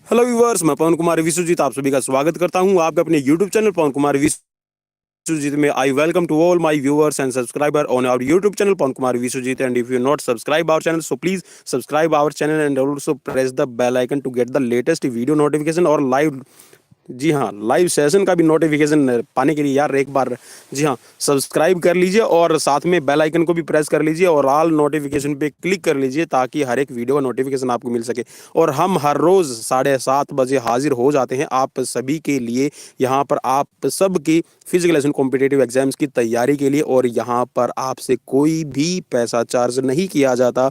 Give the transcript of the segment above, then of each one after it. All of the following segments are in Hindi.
हेलो व्यूअर्स, मैं पवन कुमार विश्वजीत आप सभी का स्वागत करता हूं आपके अपने यूट्यूब चैनल पवन कुमार विश्वजीत में। I welcome to all my viewers and subscriber on our YouTube channel Pawan Kumar Vishwajeet, and if you not subscribe our channel so please subscribe our channel and also press the bell icon to get the latest video notification और लाइव, जी हाँ, लाइव सेशन का भी नोटिफिकेशन पाने के लिए यार एक बार, जी हाँ, सब्सक्राइब कर लीजिए और साथ में बेल आइकन को भी प्रेस कर लीजिए और ऑल नोटिफिकेशन पे क्लिक कर लीजिए ताकि हर एक वीडियो का नोटिफिकेशन आपको मिल सके। और हम हर रोज़ 7:30 बजे हाजिर हो जाते हैं आप सभी के लिए, यहाँ पर आप सब की फिजिकल एंड कॉम्पिटिटिव एग्जाम्स की तैयारी के लिए, और यहाँ पर आपसे कोई भी पैसा चार्ज नहीं किया जाता।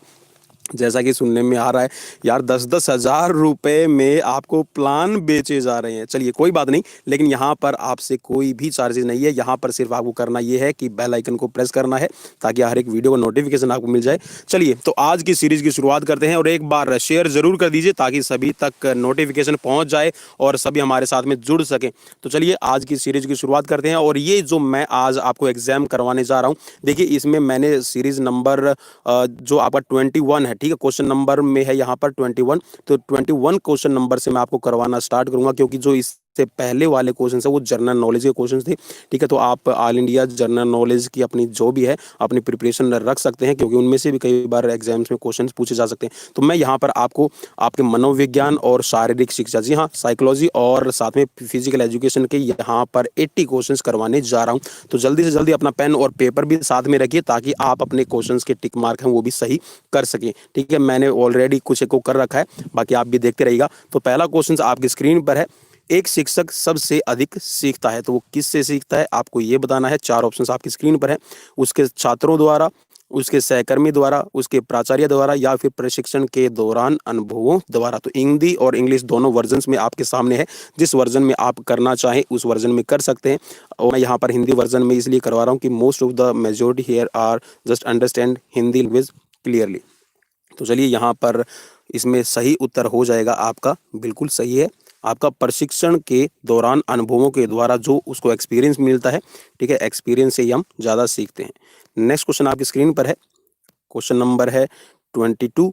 जैसा कि सुनने में आ रहा है यार, 10-10 हज़ार रुपए में आपको प्लान बेचे जा रहे हैं। चलिए कोई बात नहीं, लेकिन यहाँ पर आपसे कोई भी चार्जेस नहीं है। यहाँ पर सिर्फ आपको करना ये है कि बेल आइकन को प्रेस करना है ताकि हर एक वीडियो का नोटिफिकेशन आपको मिल जाए। चलिए तो आज की सीरीज की शुरुआत करते हैं, और एक बार शेयर जरूर कर दीजिए ताकि सभी तक नोटिफिकेशन पहुँच जाए और सभी हमारे साथ में जुड़ सकें। तो चलिए आज की सीरीज की शुरुआत करते हैं। और ये जो मैं आज आपको एग्जाम करवाने जा रहा हूँ, देखिए इसमें मैंने सीरीज नंबर जो आपका 21 है, ठीक है, क्वेश्चन नंबर में है यहाँ पर 21। तो 21 क्वेश्चन नंबर से मैं आपको करवाना स्टार्ट करूंगा, क्योंकि जो इससे पहले वाले क्वेश्चन है वो जनरल नॉलेज के क्वेश्चन थे। ठीक है, तो आप ऑल इंडिया जनरल नॉलेज की अपनी जो भी है अपनी प्रिपरेशन रख सकते हैं, क्योंकि उनमें से भी कई बार एग्जाम्स में क्वेश्चन पूछे जा सकते हैं। तो मैं यहाँ पर आपको आपके मनोविज्ञान और शारीरिक शिक्षा, जी हाँ, साइकोलॉजी और साथ में फिजिकल एजुकेशन के यहाँ पर 80 क्वेश्चन करवाने जा रहा हूँ। तो जल्दी से जल्दी अपना पेन और पेपर भी साथ में रखिए ताकि आप अपने क्वेश्चंस के टिक मार्क हैं वो भी सही कर सकें। ठीक है, मैंने ऑलरेडी कुछ को कर रखा है, बाकी आप भी देखते रहिएगा। तो पहला क्वेश्चन आपकी स्क्रीन पर है, एक शिक्षक सबसे अधिक सीखता है, तो वो किससे सीखता है आपको ये बताना है। 4 ऑप्शंस आपकी स्क्रीन पर है, उसके छात्रों द्वारा, उसके सहकर्मी द्वारा, उसके प्राचार्य द्वारा, या फिर प्रशिक्षण के दौरान अनुभवों द्वारा। तो हिंदी और इंग्लिश दोनों वर्जन्स में आपके सामने है, जिस वर्जन में आप करना चाहें उस वर्जन में कर सकते हैं। और मैं यहाँ पर हिंदी वर्जन में इसलिए करवा रहा हूँ कि most of the majority here are just understand Hindi language clearly. तो चलिए यहाँ पर इसमें सही उत्तर हो जाएगा आपका, बिल्कुल सही है आपका, प्रशिक्षण के दौरान अनुभवों के द्वारा जो उसको एक्सपीरियंस मिलता है। ठीक है, एक्सपीरियंस से ही हम ज़्यादा सीखते हैं। नेक्स्ट क्वेश्चन आपकी स्क्रीन पर है, क्वेश्चन नंबर है 22,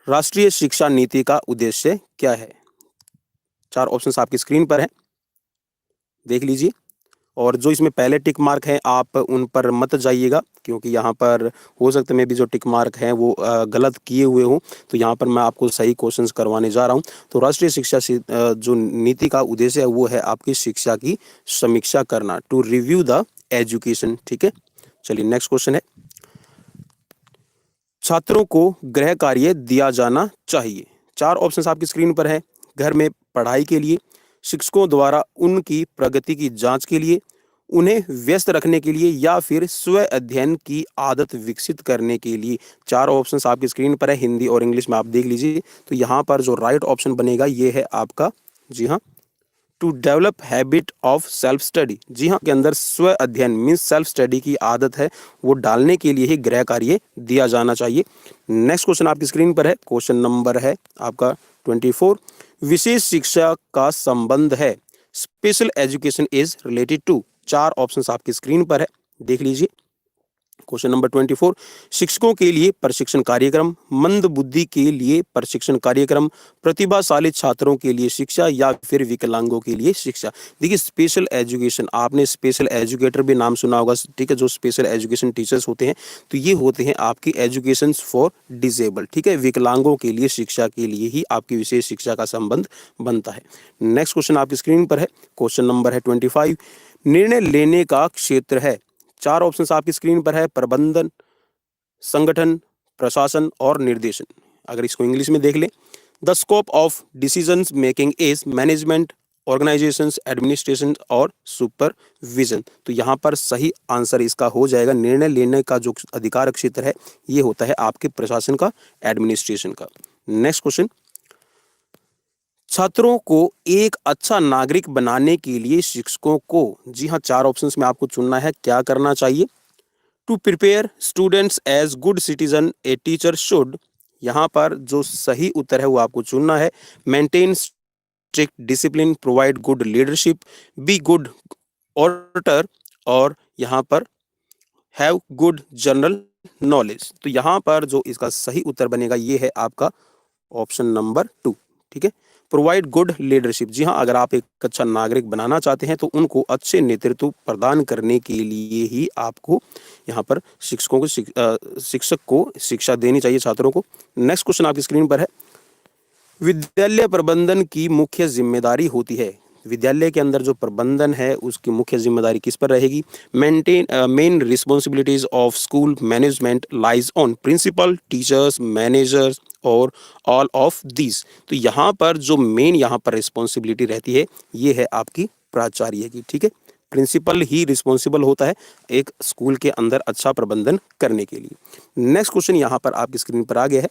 राष्ट्रीय शिक्षा नीति का उद्देश्य क्या है। 4 ऑप्शंस आपकी स्क्रीन पर है, देख लीजिए। और जो इसमें पहले टिक मार्क हैं आप उन पर मत जाइएगा, क्योंकि यहाँ पर हो सकता है मैं भी जो टिक मार्क हैं वो गलत किए हुए हों। तो यहाँ पर मैं आपको सही क्वेश्चंस करवाने जा रहा हूँ। तो राष्ट्रीय शिक्षा जो नीति का उद्देश्य है वो है आपकी शिक्षा की समीक्षा करना, टू रिव्यू द एजुकेशन। ठीक है, चलिए नेक्स्ट क्वेश्चन है, छात्रों को गृह कार्य दिया जाना चाहिए। 4 ऑप्शंस आपकी स्क्रीन पर है, घर में पढ़ाई के लिए, शिक्षकों द्वारा उनकी प्रगति की जांच के लिए, उन्हें व्यस्त रखने के लिए, या फिर स्व अध्ययन की आदत विकसित करने के लिए। 4 ऑप्शंस आपकी स्क्रीन पर है, हिंदी और इंग्लिश में आप देख लीजिए। तो यहाँ पर जो राइट ऑप्शन बनेगा ये है आपका, जी हाँ, to develop habit of self study. जी हाँ, के अंदर स्व अध्ययन मीन्स सेल्फ स्टडी की आदत है वो डालने के लिए ही गृह कार्य दिया जाना चाहिए। नेक्स्ट क्वेश्चन आपकी स्क्रीन पर है, क्वेश्चन नंबर है आपका 24, विशेष शिक्षा का संबंध है special education is related to. 4 options आपकी स्क्रीन पर है, देख लीजिए। क्वेश्चन नंबर 24, शिक्षकों के लिए प्रशिक्षण कार्यक्रम, मंद बुद्धि के लिए प्रशिक्षण कार्यक्रम, प्रतिभाशाली छात्रों के लिए शिक्षा, या फिर विकलांगों के लिए शिक्षा। देखिए स्पेशल एजुकेशन, आपने स्पेशल एजुकेटर भी नाम सुना होगा। ठीक है, जो स्पेशल एजुकेशन टीचर्स होते हैं तो ये होते हैं आपकी एजुकेशन फॉर डिसेबल। ठीक है, विकलांगों के लिए शिक्षा के लिए ही आपकी विशेष शिक्षा का संबंध बनता है। नेक्स्ट क्वेश्चन आपकी स्क्रीन पर है, क्वेश्चन नंबर है 25, निर्णय लेने का क्षेत्र है। 4 ऑप्शंस आपकी स्क्रीन पर है, प्रबंधन, संगठन, प्रशासन और निर्देशन। अगर इसको इंग्लिश में देख लें, the scope of decision making is management, organisations, administration और सुपरविजन। तो यहाँ पर सही आंसर इसका हो जाएगा, निर्णय लेने का जो अधिकार क्षेत्र है ये होता है आपके प्रशासन का, एडमिनिस्ट्रेशन का। नेक्स्ट क्वेश्चन, छात्रों को एक अच्छा नागरिक बनाने के लिए शिक्षकों को, जी हाँ, 4 ऑप्शंस में आपको चुनना है, क्या करना चाहिए। To prepare students as good citizen a teacher should, यहाँ पर जो सही उत्तर है वो आपको चुनना है, maintain strict discipline, provide good leadership, be good otter, और यहाँ पर हैव गुड जनरल नॉलेज। तो यहाँ पर जो इसका सही उत्तर बनेगा ये है आपका ऑप्शन नंबर 2। ठीक है, प्रोवाइड गुड लीडरशिप। जी हाँ, अगर आप एक अच्छा नागरिक बनाना चाहते हैं तो उनको अच्छे नेतृत्व प्रदान करने के लिए ही आपको यहाँ पर शिक्षक को शिक्षा देनी चाहिए छात्रों को। नेक्स्ट क्वेश्चन आपकी स्क्रीन पर है, विद्यालय प्रबंधन की मुख्य जिम्मेदारी होती है। विद्यालय के अंदर जो प्रबंधन है उसकी मुख्य जिम्मेदारी किस पर रहेगी? Main responsibilities of school management lies on principal, teachers, managers और ऑल ऑफ दीज। तो यहाँ पर जो मेन यहाँ पर रिस्पॉन्सिबिलिटी रहती है ये है आपकी प्राचार्य की। ठीक है, प्रिंसिपल ही रिस्पॉन्सिबल होता है एक स्कूल के अंदर अच्छा प्रबंधन करने के लिए। नेक्स्ट क्वेश्चन यहाँ पर आपकी स्क्रीन पर आ गया है,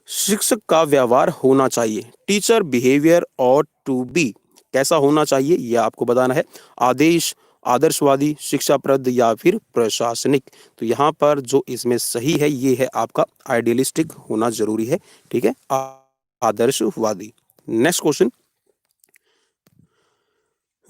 शिक्षक का व्यवहार होना चाहिए। टीचर बिहेवियर और टू बी, कैसा होना चाहिए ये आपको बताना है। आदेश, आदर्शवादी, शिक्षाप्रद या फिर प्रशासनिक। तो यहाँ पर जो इसमें सही है ये है आपका आइडियलिस्टिक होना जरूरी है। ठीक है, आदर्शवादी। नेक्स्ट क्वेश्चन,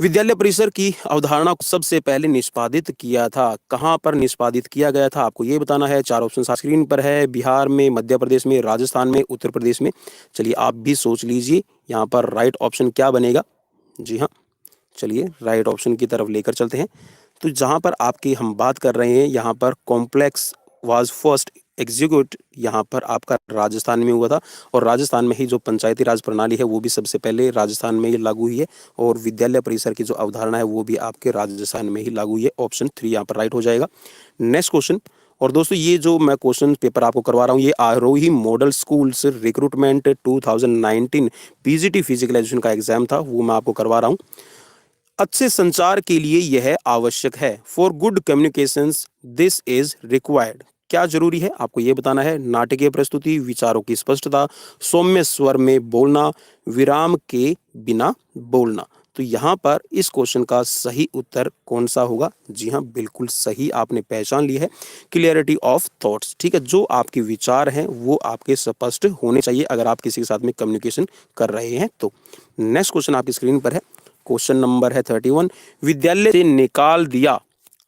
विद्यालय परिसर की अवधारणा को सबसे पहले निष्पादित किया था, कहाँ पर निष्पादित किया गया था आपको ये बताना है। चार ऑप्शन स्क्रीन पर है, बिहार में, मध्य प्रदेश में, राजस्थान में, उत्तर प्रदेश में। चलिए आप भी सोच लीजिए यहाँ पर राइट ऑप्शन क्या बनेगा। जी हाँ, चलिए राइट ऑप्शन की तरफ लेकर चलते हैं। तो जहाँ पर आपकी हम बात कर रहे हैं यहाँ पर कॉम्प्लेक्स वाज फर्स्ट एग्जीक्यूट यहाँ पर आपका राजस्थान में हुआ था, और राजस्थान में ही जो पंचायती राज प्रणाली है वो भी सबसे पहले राजस्थान में ही लागू हुई है, और विद्यालय परिसर की जो अवधारणा है वो भी आपके राजस्थान में ही लागू हुई है। ऑप्शन 3 यहाँ पर राइट हो जाएगा। नेक्स्ट क्वेश्चन, और दोस्तों ये जो मैं क्वेश्चन पेपर आपको करवा रहा हूँ ये Aarohi model schools recruitment 2019 PGT physical education का एग्जाम था, वो मैं आपको करवा रहा हूँ। अच्छे संचार के लिए यह आवश्यक है। For good communications this is required, क्या जरूरी है आपको ये बताना है। नाटकीय प्रस्तुति, विचारों की स्पष्टता, सौम्य स्वर में बोलना, विराम के बिना बोलना। तो यहाँ पर इस क्वेश्चन का सही उत्तर कौन सा होगा? जी हाँ, बिल्कुल सही आपने पहचान ली है, क्लियरिटी ऑफ थॉट्स। ठीक है, जो आपके विचार हैं वो आपके स्पष्ट होने चाहिए अगर आप किसी के साथ में कम्युनिकेशन कर रहे हैं तो। नेक्स्ट क्वेश्चन आपकी स्क्रीन पर है, क्वेश्चन नंबर है 31, विद्यालय से निकाल दिया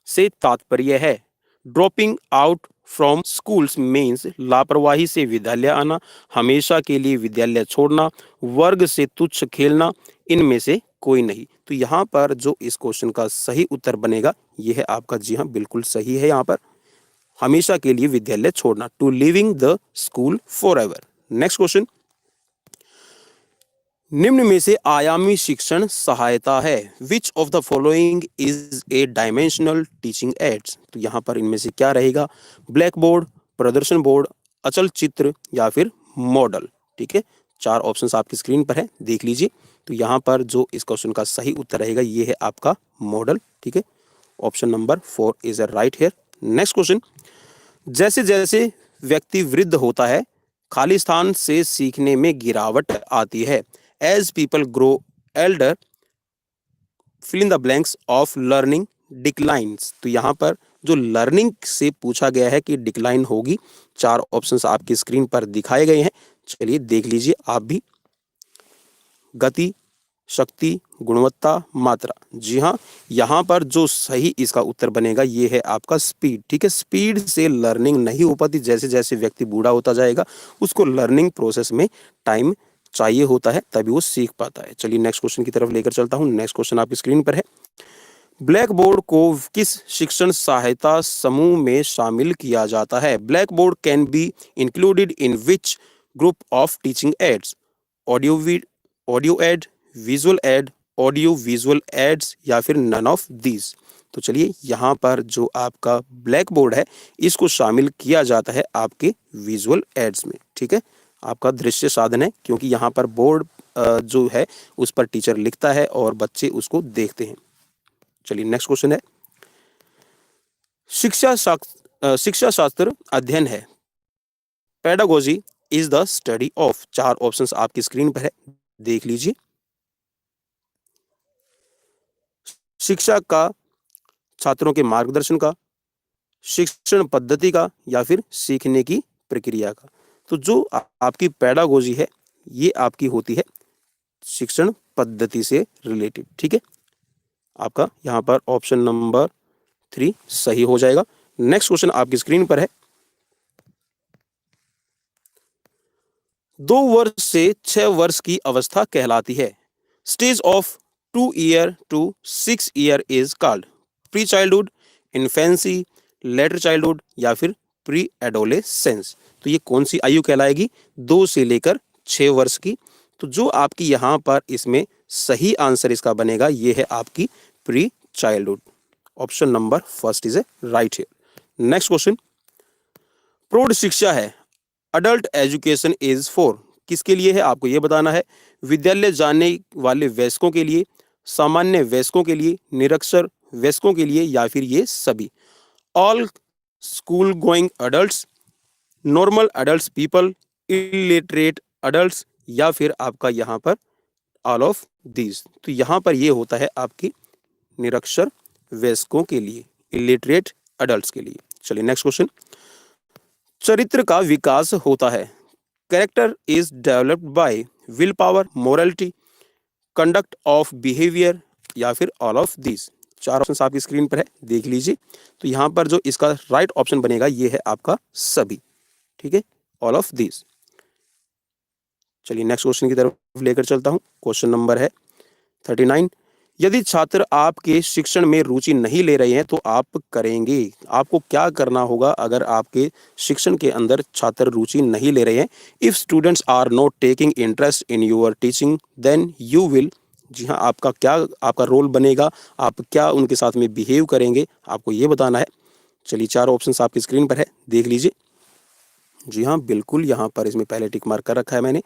से तात्पर्य है dropping out from schools means लापरवाही से विद्यालय आना, हमेशा के लिए विद्यालय छोड़ना, वर्ग से तुच्छ खेलना, इनमें से कोई नहीं। तो यहाँ पर जो इस क्वेश्चन का सही उत्तर बनेगा यह है आपका, जी हाँ बिल्कुल सही है, यहाँ पर हमेशा के लिए विद्यालय छोड़ना, to leaving the school forever. Next question, निम्न में से आयामी शिक्षण सहायता है। Which of the following is a dimensional teaching aids. तो यहाँ पर इनमें से क्या रहेगा? ब्लैक बोर्ड, प्रदर्शन बोर्ड, अचल चित्र या फिर मॉडल। ठीक है, चार ऑप्शंस आपकी स्क्रीन पर है, देख लीजिए। तो यहाँ पर जो इस क्वेश्चन का सही उत्तर रहेगा ये है आपका मॉडल। ठीक है, option number 4 is a right here. Next question, जैसे जैसे व्यक्ति वृद्ध होता है खाली स्थान से सीखने में गिरावट आती है। As people grow elder fill in the blanks of learning declines. तो यहाँ पर जो लर्निंग से पूछा गया है कि डिक्लाइन होगी, चार ऑप्शंस आपकी स्क्रीन पर दिखाए गए हैं, चलिए देख लीजिए आप भी। गति, शक्ति, गुणवत्ता, मात्रा। जी हाँ, यहाँ पर जो सही इसका उत्तर बनेगा ये है आपका स्पीड। ठीक है, स्पीड से लर्निंग नहीं हो पाती, जैसे जैसे व्यक्ति बूढ़ा होता जाएगा उसको लर्निंग प्रोसेस में टाइम चाहिए होता है तभी वो सीख पाता है। चलिए नेक्स्ट क्वेश्चन की तरफ लेकर चलता हूँ। नेक्स्ट क्वेश्चन आपकी स्क्रीन पर है, ब्लैक बोर्ड को किस शिक्षण सहायता समूह में शामिल किया जाता है? Blackboard can be included in which group of teaching aids? Audio aid, visual aid, audio visual aids या फिर नन ऑफ दीज। तो चलिए यहाँ पर जो आपका ब्लैक बोर्ड है इसको शामिल किया जाता है आपके विजुअल एड्स में। ठीक है, आपका दृश्य साधन है क्योंकि यहाँ पर बोर्ड जो है उस पर टीचर लिखता है और बच्चे उसको देखते हैं। चलिए नेक्स्ट क्वेश्चन है, शिक्षा शास्त्र अध्ययन है। Pedagogy is the study of. चार ऑप्शंस आपकी स्क्रीन पर है, देख लीजिए। शिक्षा का, छात्रों के मार्गदर्शन का, शिक्षण पद्धति का या फिर सीखने की प्रक्रिया का। तो जो आपकी पेडागोजी है ये आपकी होती है शिक्षण पद्धति से रिलेटेड। ठीक है, आपका यहाँ पर ऑप्शन नंबर 3 सही हो जाएगा। नेक्स्ट क्वेश्चन आपकी स्क्रीन पर है, 2 वर्ष से 6 वर्ष की अवस्था कहलाती है। Stage of 2 year to 6 year is called pre childhood, infancy, later childhood या फिर प्री एडोलेसेंस। तो ये कौन सी आयु कहलाएगी? 2 से लेकर 6 वर्ष की। तो जो आपकी यहाँ पर इसमें सही आंसर इसका बनेगा ये है आपकी pre childhood. Option number first is a right here. Next question, प्रौढ़ शिक्षा है, अडल्ट एजुकेशन इज फॉर, किसके लिए है आपको ये बताना है। विद्यालय जाने वाले वयस्कों के लिए, सामान्य वयस्कों के लिए, निरक्षर वयस्कों के लिए या फिर ये सभी। All school going adults, normal adults people, illiterate adults या फिर आपका यहाँ पर ऑल ऑफ दीज। तो यहाँ पर ये होता है आपकी निरक्षर वयस्कों के लिए, इलिटरेट अडल्ट्स के लिए। चलिए नेक्स्ट क्वेश्चन, चरित्र का विकास होता है, character is developed by will power, morality, conduct of behaviour या फिर ऑल ऑफ दीज। 4 ऑप्शन आपकी स्क्रीन पर है, देख लीजिए। तो यहाँ पर जो इसका राइट ऑप्शन बनेगा ये है आपका सभी, ठीक है, ऑल ऑफ दीज। चलिए नेक्स्ट क्वेश्चन की तरफ लेकर चलता हूँ। क्वेश्चन नंबर है 39, यदि छात्र आपके शिक्षण में रुचि नहीं ले रहे हैं तो आप करेंगे, आपको क्या करना होगा अगर आपके शिक्षण के अंदर छात्र रुचि नहीं ले रहे हैं। If students are not taking interest in your teaching then you will, जी हाँ, आपका क्या आपका रोल बनेगा, आप क्या उनके साथ में बिहेव करेंगे, आपको ये बताना है। चलिए 4 ऑप्शंस आपकी स्क्रीन पर है, देख लीजिए। जी हाँ, बिल्कुल यहाँ पर इसमें पहले टिक मार्क कर रखा है मैंने।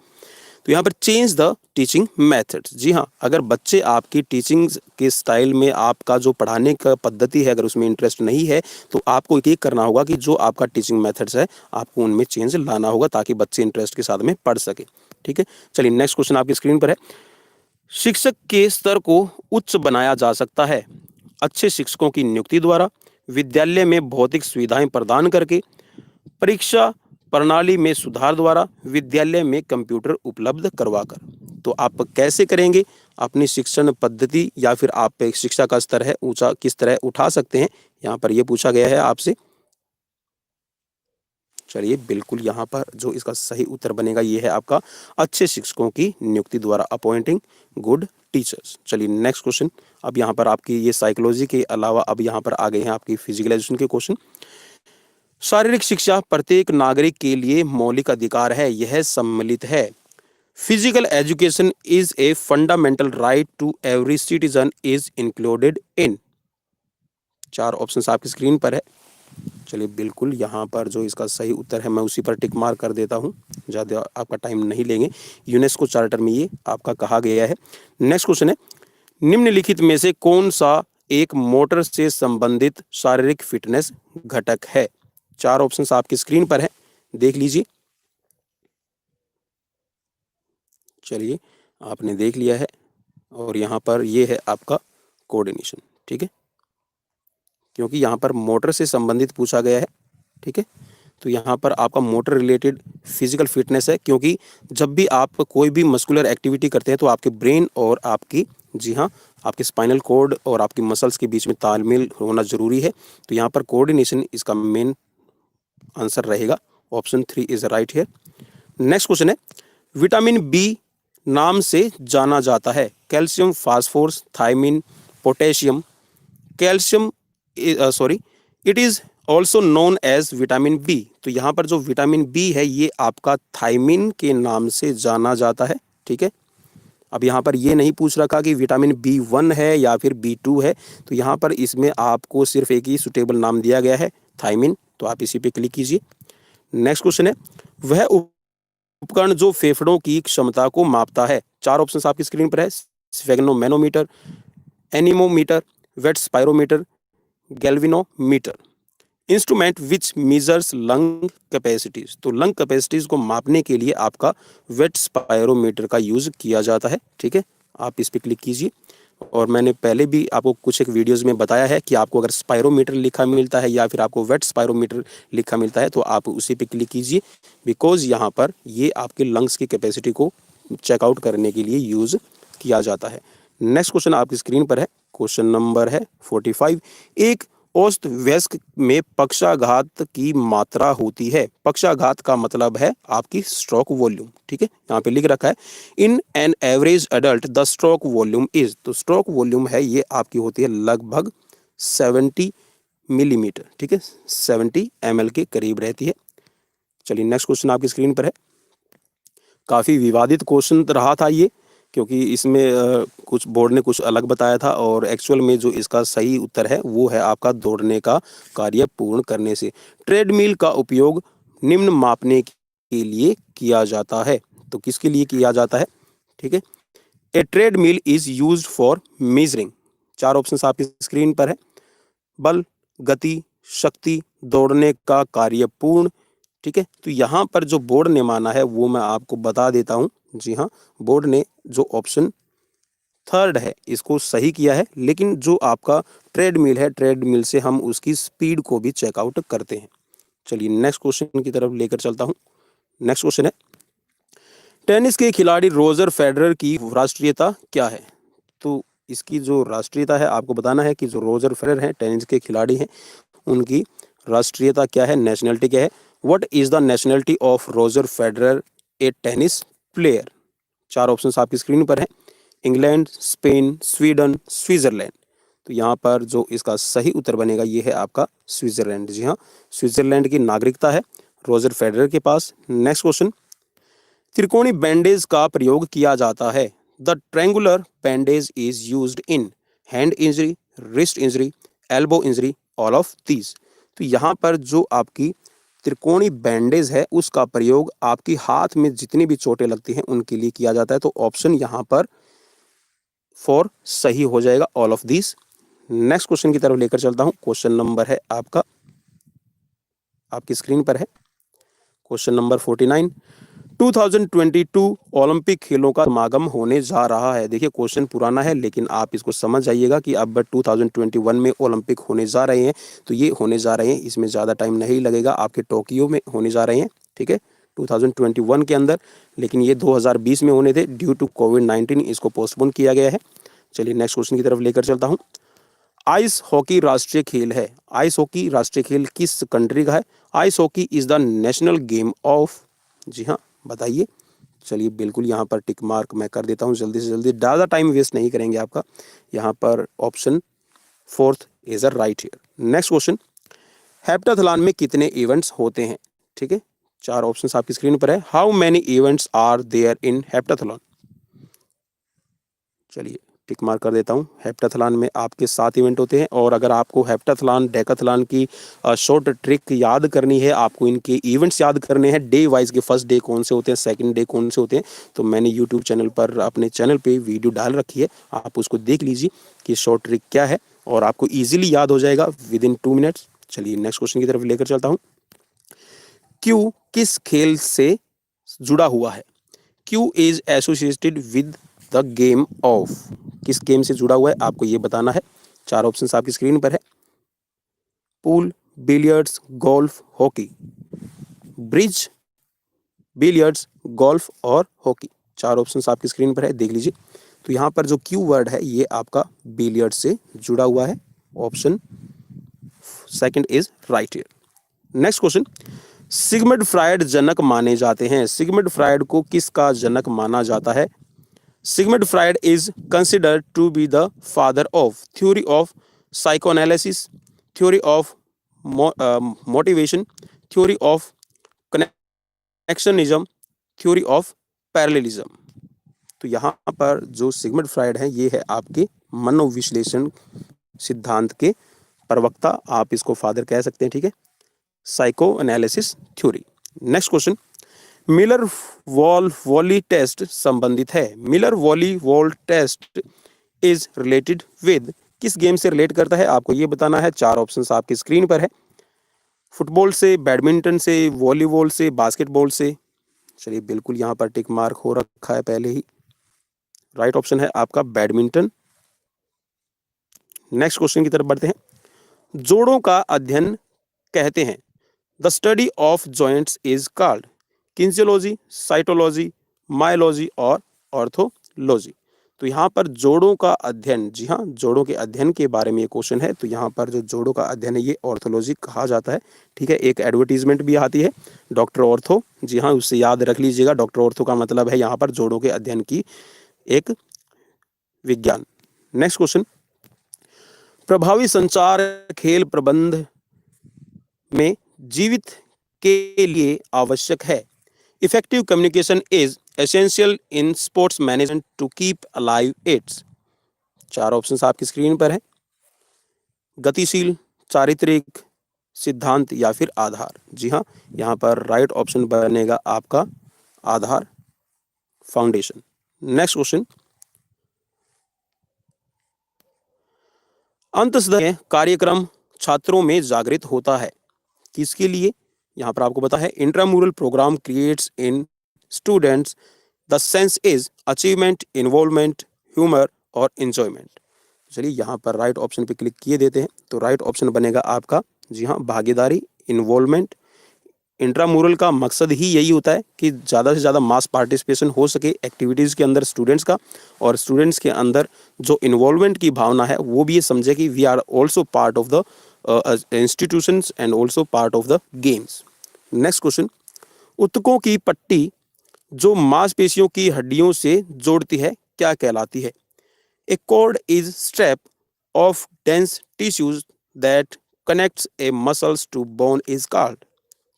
तो यहाँ पर चेंज द टीचिंग मेथड्स, जी हाँ, अगर बच्चे आपकी टीचिंग के स्टाइल में, आपका जो पढ़ाने का पद्धति है अगर उसमें इंटरेस्ट नहीं है तो आपको एक करना होगा कि जो आपका टीचिंग मेथड्स है आपको उनमें चेंज लाना होगा ताकि बच्चे इंटरेस्ट के साथ में पढ़ सके, ठीक है। चलिए नेक्स्ट क्वेश्चन आपकी स्क्रीन पर है, शिक्षक के स्तर को उच्च बनाया जा सकता है अच्छे शिक्षकों की नियुक्ति द्वारा, विद्यालय में भौतिक सुविधाएं प्रदान करके, परीक्षा प्रणाली में सुधार द्वारा, विद्यालय में कंप्यूटर उपलब्ध करवाकर। तो आप कैसे करेंगे अपनी शिक्षण पद्धति या फिर आप शिक्षा का स्तर है ऊंचा किस तरह उठा सकते हैं, यहाँ पर यह पूछा गया है आपसे। चलिए बिल्कुल यहाँ पर जो इसका सही उत्तर बनेगा ये है आपका अच्छे शिक्षकों की नियुक्ति द्वारा, अपॉइंटिंग गुड टीचर्स। चलिए नेक्स्ट क्वेश्चन, अब यहाँ पर आपकी ये साइकोलॉजी के अलावा अब यहाँ पर आ गए हैं आपकी फिजिकल एजुकेशन के क्वेश्चन। शारीरिक शिक्षा प्रत्येक नागरिक के लिए मौलिक अधिकार है, यह सम्मिलित है। Physical education is a fundamental right to every citizen is included in. 4 options आपकी स्क्रीन पर है। चलिए बिल्कुल यहाँ पर जो इसका सही उत्तर है मैं उसी पर टिक मार्क कर देता हूँ, ज़्यादा आपका टाइम नहीं लेंगे। यूनेस्को चार्टर में ये आपका कहा गया है। नेक्स्ट क्वेश्चन है, निम्नलिखित में से कौन सा एक मोटर से संबंधित शारीरिक फिटनेस घटक है। 4 ऑप्शंस आपकी स्क्रीन पर है, देख लीजिए। चलिए आपने देख लिया है और यहाँ पर ये है आपका कोऑर्डिनेशन, ठीक है, क्योंकि यहाँ पर मोटर से संबंधित पूछा गया है, ठीक है। तो यहाँ पर आपका मोटर रिलेटेड फिजिकल फिटनेस है, क्योंकि जब भी आप कोई भी मस्कुलर एक्टिविटी करते हैं तो आपके ब्रेन और आपकी, जी हाँ, आपके स्पाइनल कॉर्ड और आपकी मसल्स के बीच में तालमेल होना जरूरी है। तो यहाँ पर कोऑर्डिनेशन इसका मेन आंसर रहेगा। Option 3 is right here. Next question है, विटामिन बी नाम से जाना जाता है calcium, phosphorus, thiamine, potassium. Calcium it is also known as vitamin B. तो यहाँ पर जो विटामिन बी है ये आपका थायमिन के नाम से जाना जाता है, ठीक है। अब यहाँ पर ये नहीं पूछ रखा कि विटामिन B1 है या फिर B2 है, तो यहाँ पर इसमें आपको सिर्फ एक ही सुटेबल नाम दिया गया है, थायमिन। तो आप इसी पे क्लिक कीजिए। नेक्स्ट क्वेश्चन है, वह उपकरण जो फेफड़ों की क्षमता को मापता है। 4 ऑप्शंस आपकी स्क्रीन पर है, sphygmomanometer, anemometer, wet spirometer, galvanometer. Instrument which measures lung capacities. तो लंग कैपेसिटीज को मापने के लिए आपका वेट स्पायरोमीटर का यूज किया जाता है, ठीक है। आप इस पर क्लिक कीजिए। और मैंने पहले भी आपको कुछ एक वीडियोस में बताया है कि आपको अगर स्पायरोमीटर लिखा मिलता है या फिर आपको वेट स्पायरोमीटर लिखा मिलता है तो आप उसी पे क्लिक कीजिए, बिकॉज यहाँ पर ये आपके लंग्स की कैपेसिटी को चेकआउट करने के लिए यूज किया जाता है। नेक्स्ट क्वेश्चन आपकी स्क्रीन पर है, क्वेश्चन नंबर है 45। एक औसत वयस्क में पक्षाघात की मात्रा होती है। पक्षाघात का मतलब है आपकी स्ट्रोक वॉल्यूम, ठीक है, यहाँ पे लिख रखा है in an average adult the stroke volume is, तो स्ट्रोक वॉल्यूम है ये आपकी होती है लगभग 70 मिलीमीटर, ठीक है, 70 ml के करीब रहती है। चलिए नेक्स्ट क्वेश्चन आपकी स्क्रीन पर है। काफ़ी विवादित क्वेश्चन रहा था ये, क्योंकि इसमें कुछ बोर्ड ने कुछ अलग बताया था और एक्चुअल में जो इसका सही उत्तर है वो है आपका दौड़ने का कार्य पूर्ण करने से। ट्रेडमिल का उपयोग निम्न मापने के लिए किया जाता है, तो किसके लिए किया जाता है, ठीक है। A treadmill is used for measuring, 4 options आपकी स्क्रीन पर है। बल, गति, शक्ति, दौड़ने का कार्य पूर्ण, ठीक है। तो यहाँ पर जो बोर्ड ने माना है वो मैं आपको बता देता हूँ। जी हाँ, बोर्ड ने जो ऑप्शन थर्ड है इसको सही किया है, लेकिन जो आपका ट्रेडमिल है, ट्रेडमिल से हम उसकी स्पीड को भी चेकआउट करते हैं। चलिए नेक्स्ट क्वेश्चन की तरफ लेकर चलता हूँ। नेक्स्ट क्वेश्चन है, टेनिस के खिलाड़ी रोजर फेडरर की राष्ट्रीयता क्या है। तो इसकी जो राष्ट्रीयता है आपको बताना है कि जो रोजर फेडरर हैं, टेनिस के खिलाड़ी हैं, उनकी राष्ट्रीयता क्या है, नेशनलिटी क्या है। What is the nationality of Roger Federer A tennis player. 4 options आपकी स्क्रीन पर है। England, Spain, Sweden, Switzerland. तो यहाँ पर जो इसका सही उत्तर बनेगा ये है आपका स्विट्जरलैंड। जी हाँ, स्विट्जरलैंड की नागरिकता है रोजर फेडरर के पास। नेक्स्ट क्वेश्चन, त्रिकोणी बैंडेज का प्रयोग किया जाता है। The triangular bandage is used in hand injury, wrist injury, elbow injury, all of these. तो यहाँ पर जो आपकी त्रिकोणी बैंडेज है उसका प्रयोग आपकी हाथ में जितनी भी चोटें लगती हैं उनके लिए किया जाता है। तो ऑप्शन यहाँ पर 4 सही हो जाएगा, all of these. Next question की तरफ लेकर चलता हूँ। क्वेश्चन नंबर है आपका, आपकी स्क्रीन पर है क्वेश्चन नंबर 49। 2022 ओलंपिक खेलों का समागम होने जा रहा है। देखिए क्वेश्चन पुराना है लेकिन आप इसको समझ जाइएगा कि अब 2021 में ओलंपिक होने जा रहे हैं, तो ये होने जा रहे हैं, इसमें ज़्यादा टाइम नहीं लगेगा, आपके टोक्यो में होने जा रहे हैं, ठीक है, 2021 के अंदर। लेकिन ये 2020 में होने थे, ड्यू टू कोविड-19 इसको पोस्टपोन किया गया है। चलिए नेक्स्ट क्वेश्चन की तरफ लेकर चलता हूँ। आइस हॉकी राष्ट्रीय खेल है। आइस हॉकी राष्ट्रीय खेल किस कंट्री का है। Ice hockey is the national game of, जी हाँ बताइए। चलिए बिल्कुल यहाँ पर टिक मार्क मैं कर देता हूँ जल्दी से जल्दी, ज़्यादा टाइम वेस्ट नहीं करेंगे आपका। यहाँ पर option 4th is a right here. Next question, heptathlon में कितने इवेंट्स होते हैं, ठीक है, 4 ऑप्शंस आपकी स्क्रीन पर है। How many events are there in heptathlon. चलिए टिक मार्क कर देता हूँ। हेप्टाथलॉन में आपके 7 इवेंट होते हैं, और अगर आपको हेप्टाथलॉन, डेकाथलॉन की शॉर्ट ट्रिक याद करनी है, आपको इनके इवेंट्स याद करने हैं डे वाइज के, फर्स्ट डे कौन से होते हैं, सेकंड डे कौन से होते हैं, तो मैंने यूट्यूब चैनल पर, अपने चैनल पे वीडियो डाल रखी है, आप उसको देख लीजिए कि शॉर्ट ट्रिक क्या है, और आपको ईजिली याद हो जाएगा विद इन 2 मिनट्स। चलिए नेक्स्ट क्वेश्चन की तरफ लेकर चलता हूँ। क्यू किस खेल से जुड़ा हुआ है। Q is associated with the game of, किस गेम से जुड़ा हुआ है आपको ये बताना है। 4 ऑप्शंस आपकी स्क्रीन पर है। Pool, billiards, golf, hockey. Bridge, billiards, golf और हॉकी, 4 ऑप्शंस आपकी स्क्रीन पर है, देख लीजिए। तो यहाँ पर जो क्यू वर्ड है ये आपका बिलियर्ड्स से जुड़ा हुआ है, option 2nd is right here. Next question, Sigmund Freud जनक माने जाते हैं। सिगमंड फ्रायड को किसका जनक माना जाता है। Sigmund Freud is considered to be the father of theory of psychoanalysis, theory of motivation, theory of connectionism, theory of parallelism। तो यहाँ पर जो सिगमंड फ्रायड है ये है आपके मनोविश्लेषण सिद्धांत के प्रवक्ता, आप इसको फादर कह सकते हैं, ठीक है, psychoanalysis theory. Next question, Miller volley test संबंधित है। Miller wall test is related with, किस गेम से रिलेट करता है आपको ये बताना है। 4 ऑप्शंस आपकी स्क्रीन पर है। फुटबॉल से, बैडमिंटन से, वॉलीबॉल से, बास्केटबॉल से। चलिए बिल्कुल यहाँ पर टिक मार्क हो रखा है पहले ही, राइट ऑप्शन है आपका बैडमिंटन। नेक्स्ट क्वेश्चन की तरफ बढ़ते हैं। जोड़ों का अध्ययन कहते हैं। The study of joints is called kinesiology, cytology, myology और ऑर्थोलॉजी। तो यहाँ पर जोड़ों का अध्ययन, जी हाँ, जोड़ों के अध्ययन के बारे में ये क्वेश्चन है। तो यहाँ पर जो जोड़ों का अध्ययन है ये ऑर्थोलॉजी कहा जाता है। ठीक है, एक एडवर्टीजमेंट भी आती है डॉक्टर ऑर्थो, जी हाँ, उससे याद रख लीजिएगा। डॉक्टर ऑर्थो का मतलब है यहाँ पर जोड़ों के अध्ययन की एक विज्ञान। नेक्स्ट क्वेश्चन, प्रभावी संचार खेल प्रबंध में जीवित के लिए आवश्यक है। Effective communication is essential in sports management to keep alive its. चार ऑप्शंस आपकी स्क्रीन पर है। गतिशील, चारित्रिक, सिद्धांत या फिर आधार। जी हाँ, यहाँ पर राइट ऑप्शन बनेगा आपका आधार, फाउंडेशन। नेक्स्ट क्वेश्चन, अंतःसदन कार्यक्रम छात्रों में जागृत होता है, किसके लिए? यहाँ पर आपको पता है intramural program creates in students the sense is achievement, involvement, humour और एंजॉयमेंट। चलिए यहाँ पर राइट ऑप्शन पे क्लिक किए देते हैं। तो राइट ऑप्शन बनेगा आपका, जी हाँ, भागीदारी, इन्वॉल्वमेंट। इंट्रामुरल का मकसद ही यही होता है कि ज़्यादा से ज़्यादा मास पार्टिसिपेशन हो सके एक्टिविटीज़ के अंदर स्टूडेंट्स का, और स्टूडेंट्स के अंदर जो इन्वॉल्वमेंट की भावना है वो भी ये समझे कि we are also part of the institutions and also part of the games. Next question, ऊतकों की पट्टी जो मांसपेशियों की हड्डियों से जोड़ती है क्या कहलाती है? A cord is strap of dense tissues that connects a muscles to bone is called.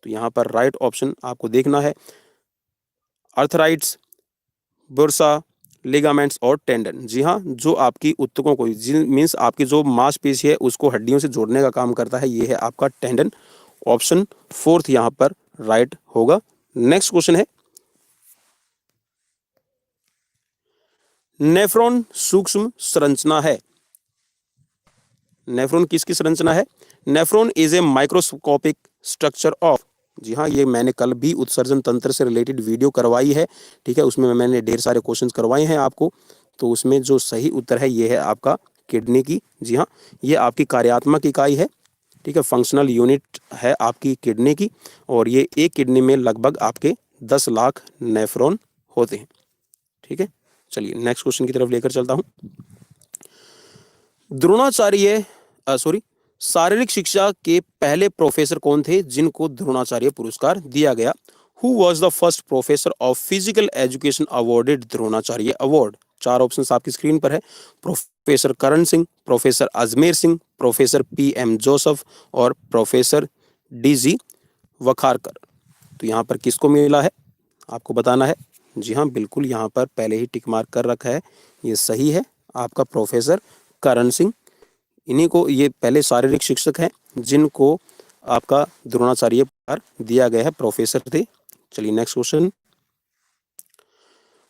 तो यहाँ पर राइट ऑप्शन आपको देखना है अर्थराइट्स, बुर्सा, लिगामेंट्स और टेंडन। जी हाँ, जो आपकी ऊतकों को मीन्स आपकी जो मांसपेशी है उसको हड्डियों से जोड़ने का काम करता है, ये है आपका टेंडन। ऑप्शन फोर्थ यहाँ पर राइट होगा। नेक्स्ट क्वेश्चन है, नेफ्रॉन सूक्ष्म संरचना है। नेफ्रॉन किसकी संरचना है? Nephron is a microscopic structure of, जी हाँ, ये मैंने कल भी उत्सर्जन तंत्र से रिलेटेड वीडियो करवाई है। ठीक है, उसमें मैंने ढेर सारे क्वेश्चंस करवाए हैं आपको। तो उसमें जो सही उत्तर है ये है आपका किडनी की। जी हाँ, ये आपकी कार्यात्मक इकाई है। ठीक है, फंक्शनल यूनिट है आपकी किडनी की, और ये एक किडनी में लगभग आपके 10 लाख नेफ्रॉन होते हैं। ठीक है, चलिए नेक्स्ट क्वेश्चन की तरफ लेकर चलता हूँ। द्रोणाचार्य शारीरिक शिक्षा के पहले प्रोफेसर कौन थे जिनको द्रोणाचार्य पुरस्कार दिया गया? Who was the first professor of physical education awarded Dronacharya award? चार ऑप्शंस आपकी स्क्रीन पर है। Professor Karan Singh, professor Ajmer Singh, professor PM Joseph और प्रोफेसर DG वखारकर। तो यहाँ पर किसको मिला है आपको बताना है। जी हाँ, बिल्कुल यहाँ पर पहले ही टिक मार्क कर रखा है, ये सही है आपका प्रोफेसर करण सिंह। इन्हीं को, ये पहले शारीरिक शिक्षक हैं जिनको आपका द्रोणाचार्य पुरस्कार दिया गया है, प्रोफेसर थे। चलिए नेक्स्ट क्वेश्चन,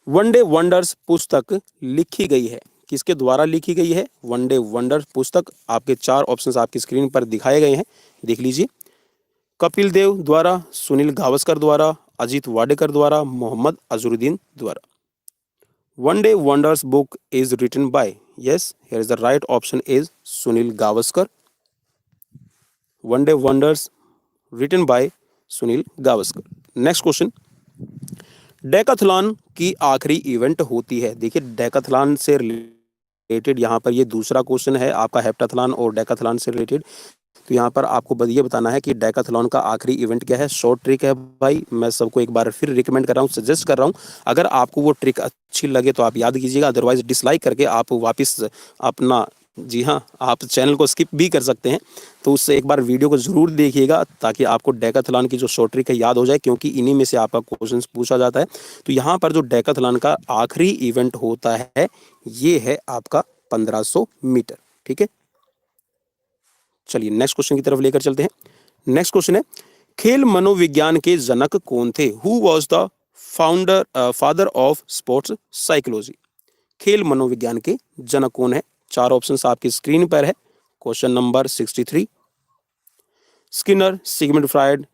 वनडे वंडर्स पुस्तक लिखी गई है, किसके द्वारा लिखी गई है? वनडे वंडर्स पुस्तक आपके चार ऑप्शंस आपकी स्क्रीन पर दिखाए गए हैं, देख लीजिए। कपिल देव द्वारा, सुनील गावस्कर द्वारा, अजीत वाडेकर द्वारा, मोहम्मद अजरुद्दीन द्वारा। One day wonders book is written by, yes, here is the right option is Sunil Gavaskar. One Day Wonders written by Sunil Gavaskar. Next question, Decathlon की आखिरी इवेंट होती है। देखिए डेकाथलॉन से रिलेटेड यहाँ पर ये दूसरा क्वेश्चन है आपका, हेप्टाथलॉन और डेकाथलॉन से रिलेटेड। तो यहाँ पर आपको ये बताना है कि डेकाथलॉन का आखिरी इवेंट क्या है। शॉर्ट ट्रिक है भाई, मैं सबको एक बार फिर रिकमेंड कर रहा हूँ, सजेस्ट कर रहा हूँ। अगर आपको वो ट्रिक अच्छी लगे तो आप याद कीजिएगा, अदरवाइज डिसलाइक करके आप वापस अपना, जी हाँ, आप चैनल को स्किप भी कर सकते हैं। तो उससे एक बार वीडियो को जरूर देखिएगा ताकि आपको डेकाथलॉन की जो शॉर्ट ट्रिक है याद हो जाए, क्योंकि इन्हीं में से आपका क्वेश्चन पूछा जाता है। तो यहाँ पर जो डेकाथलॉन का आखिरी इवेंट होता है ये है आपका 1500 मीटर। ठीक है, चलिए नेक्स्ट क्वेश्चन की तरफ लेकर चलते हैं। नेक्स्ट क्वेश्चन है, खेल मनोविज्ञान के जनक कौन थे? Who was the father of sports psychology? खेल मनोविज्ञान के जनक कौन है? चार ऑप्शंस आपकी स्क्रीन पर है। Question number 63, Skinner, Sigmund Freud,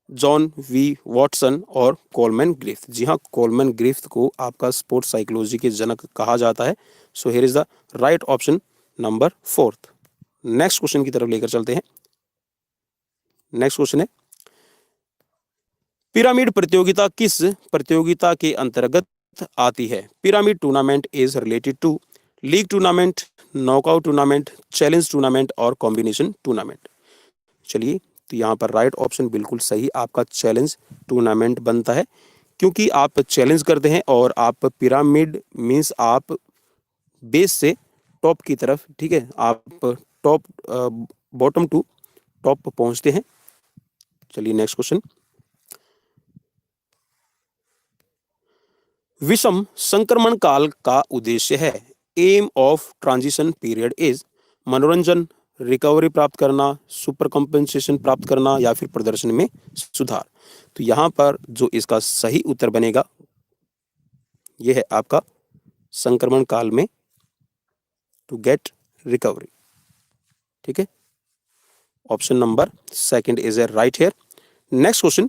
John V Watson और कोलमैन ग्रिफ्थ। जी हाँ, कोलमैन ग्रिफ्थ को आपका स्पोर्ट्स साइकोलॉजी के जनक कहा जाता है। सो here is the right option number 4th। Next question की तरफ लेकर चलते हैं। नेक्स्ट क्वेश्चन है, पिरामिड प्रतियोगिता किस प्रतियोगिता के अंतर्गत आती है। Pyramid tournament is related to league tournament, knockout tournament, challenge tournament और कॉम्बिनेशन टूर्नामेंट। चलिए, तो यहाँ पर राइट ऑप्शन बिल्कुल सही आपका चैलेंज टूर्नामेंट बनता है, क्योंकि आप चैलेंज करते हैं और आप पिरामिड मीन्स आप बेस से टॉप की तरफ, ठीक है, आप टॉप बॉटम टू टॉप पहुंचते हैं। चलिए नेक्स्ट क्वेश्चन। विषम संक्रमण काल का उद्देश्य है। Aim of transition period is मनोरंजन, रिकवरी प्राप्त करना, सुपर कंपेंसेशन प्राप्त करना या फिर प्रदर्शन में सुधार। तो यहाँ पर जो इसका सही उत्तर बनेगा यह है आपका संक्रमण काल में टू गेट रिकवरी। ठीक है, option number second is a right here. Next question.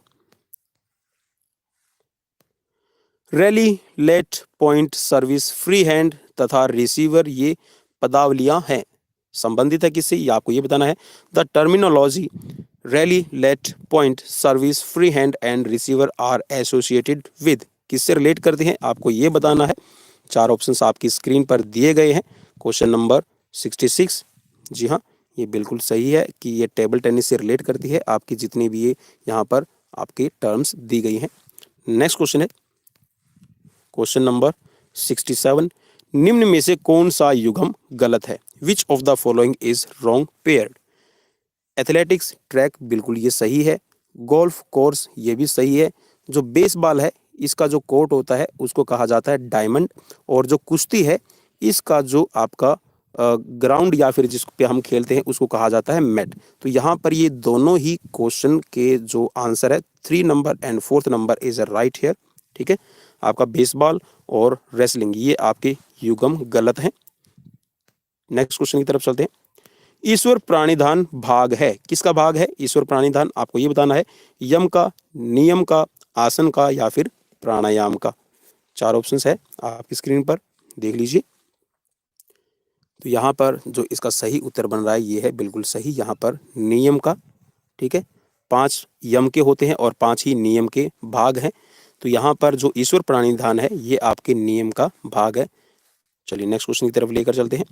Rally, let, point, service, free hand तथा रिसीवर ये पदावलियां हैं, संबंधित है किससे ये आपको ये बताना है। The terminology rally, let, point, service, free hand and receiver are associated with, किससे रिलेट करते हैं आपको ये बताना है। चार ऑप्शंस आपकी स्क्रीन पर दिए गए हैं। क्वेश्चन नंबर 66, जी हाँ, ये बिल्कुल सही है कि ये टेबल टेनिस से रिलेट करती है, आपकी जितनी भी ये यहाँ पर आपकी टर्म्स दी गई हैं। नेक्स्ट क्वेश्चन है क्वेश्चन नंबर 67। निम्न में से कौन सा युग्म गलत है। Which of the following is wrong paired. Athletics, track, बिल्कुल ये सही है। गोल्फ कोर्स, ये भी सही है। जो बेसबॉल है इसका जो कोर्ट होता है उसको कहा जाता है डायमंड, और जो कुश्ती है इसका जो आपका ग्राउंड या फिर जिस पे हम खेलते हैं उसको कहा जाता है मैट। तो यहाँ पर ये दोनों ही क्वेश्चन के जो आंसर है 3 number and 4th number is right here. ठीक है, आपका बेसबॉल और रेसलिंग ये आपके युग्म गलत हैं। नेक्स्ट क्वेश्चन की तरफ चलते हैं। ईश्वर प्राणिधान भाग है, किसका भाग है ईश्वर प्राणिधान, आपको ये बताना है। यम का, नियम का, आसन का या फिर प्राणायाम का। चार ऑप्शंस है आपकी स्क्रीन पर देख लीजिए। तो यहाँ पर जो इसका सही उत्तर बन रहा है ये है बिल्कुल सही, यहाँ पर नियम का। ठीक है, 5 यम के होते हैं और 5 ही नियम के भाग हैं। तो यहाँ पर जो ईश्वर प्राणिधान है ये आपके नियम का भाग है। चलिए नेक्स्ट क्वेश्चन की तरफ लेकर चलते हैं।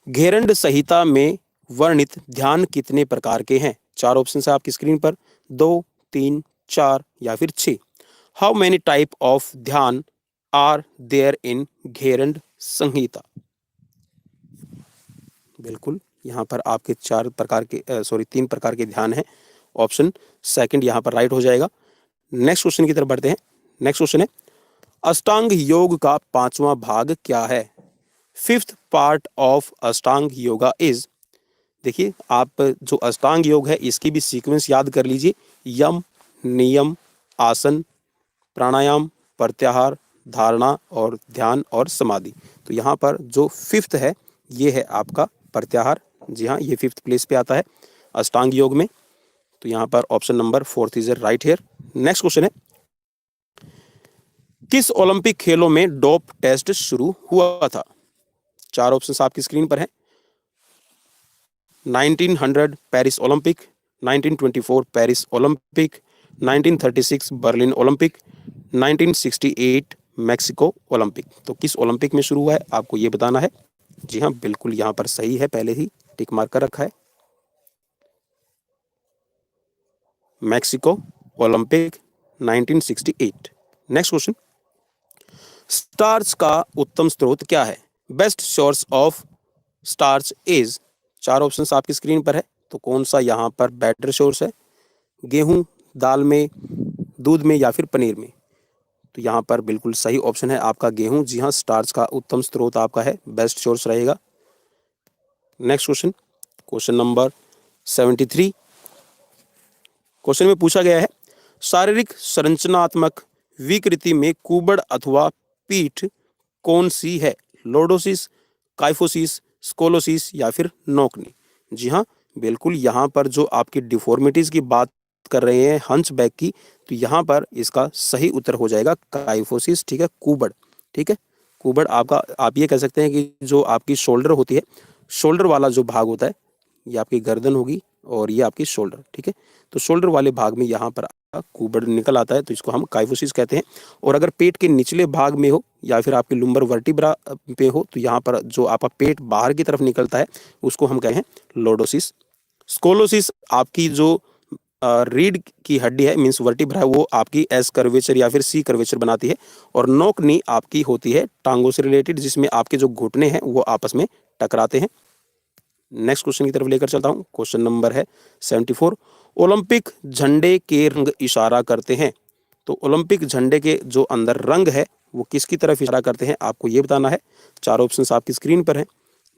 घेरंड संहिता में वर्णित ध्यान कितने प्रकार के हैं। चार ऑप्शन है आपकी स्क्रीन पर, 2, 3, 4 या फिर 6। हाउ मेनी टाइप ऑफ ध्यान आर देयर इन घेरंड संहिता। बिल्कुल यहाँ पर आपके 3 प्रकार के ध्यान हैं। ऑप्शन सेकंड यहाँ पर राइट हो जाएगा। नेक्स्ट क्वेश्चन की तरफ बढ़ते हैं। नेक्स्ट क्वेश्चन है अष्टांग योग का 5वां भाग क्या है। 5th part of Ashtanga yoga is, देखिए आप जो अष्टांग योग है इसकी भी सीक्वेंस याद कर लीजिए। यम, नियम, आसन, प्राणायाम, प्रत्याहार, धारणा और ध्यान और समाधि। तो यहाँ पर जो 5th है ये है आपका प्रत्याहार। जी हाँ, ये 5th प्लेस पे आता है अष्टांग योग में। तो यहाँ पर option number 4th is right here. Next question है किस ओलंपिक खेलों में डोप टेस्ट शुरू हुआ था। चार ऑप्शंस आपकी स्क्रीन पर हैं। 1900 Paris Olympic, 1924 Paris Olympic, 1936 Berlin Olympic, 1968 Mexico Olympic. तो किस ओलंपिक में शुरू हुआ है आपको ये बताना है। जी हाँ, बिल्कुल यहाँ पर सही है, पहले ही टिक मार्क कर रखा है। Mexico Olympic 1968। Next question, starch का उत्तम स्रोत क्या है। Best source of starch is, चार ऑप्शंस आपकी स्क्रीन पर है। तो कौन सा यहाँ पर बेटर सोर्स है, गेहूं, दाल में, दूध में या फिर पनीर में। तो यहाँ पर बिल्कुल सही ऑप्शन है आपका गेहूं। जी हाँ, स्टार्च का उत्तम स्रोत आपका है, बेस्ट सोर्स रहेगा। Next question, question number 73। Question में पूछा गया है शारीरिक संरचनात्मक विकृति में कुबड़ अथवा पीठ कौन सी है। लोडोसिस, काइफोसिस, स्कोलोसिस या फिर नोकनी। जी हाँ, बिल्कुल यहाँ पर जो आपकी डिफॉर्मिटीज की बात कर रहे हैं हंचबैक की, तो यहाँ पर इसका सही उत्तर हो जाएगा काइफोसिस। ठीक है, कुबड़। ठीक है, कुबड़ आपका, आप ये कह सकते हैं कि जो आपकी शोल्डर होती है, शोल्डर वाला जो भाग होता है ये आपकी गर्दन होगी और ये आपकी शोल्डर। ठीक है, तो शोल्डर वाले भाग में यहाँ पर कुबड़ निकल आता है तो इसको हम काइफोसिस कहते हैं। और अगर पेट के निचले भाग में हो या फिर आपके लुम्बर वर्टिब्रा पे हो तो यहाँ पर जो आपका पेट बाहर की तरफ निकलता है उसको हम कहें लोडोसिस। स्कोलोसिस आपकी जो रीढ़ की हड्डी है मीन्स वर्टिब्रा है वो आपकी एस कर्वेचर या फिर सी कर्वेचर बनाती है। और नोक नी आपकी होती है टांगों से रिलेटेड जिसमें आपके जो घुटने हैं वो आपस में टकराते हैं। नेक्स्ट क्वेश्चन की तरफ लेकर चलता हूं। क्वेश्चन नंबर है 74। ओलंपिक झंडे के रंग इशारा करते हैं। तो ओलंपिक झंडे के जो अंदर रंग है वो किसकी तरफ इशारा करते हैं आपको ये बताना है। चार ऑप्शंस आपकी स्क्रीन पर हैं।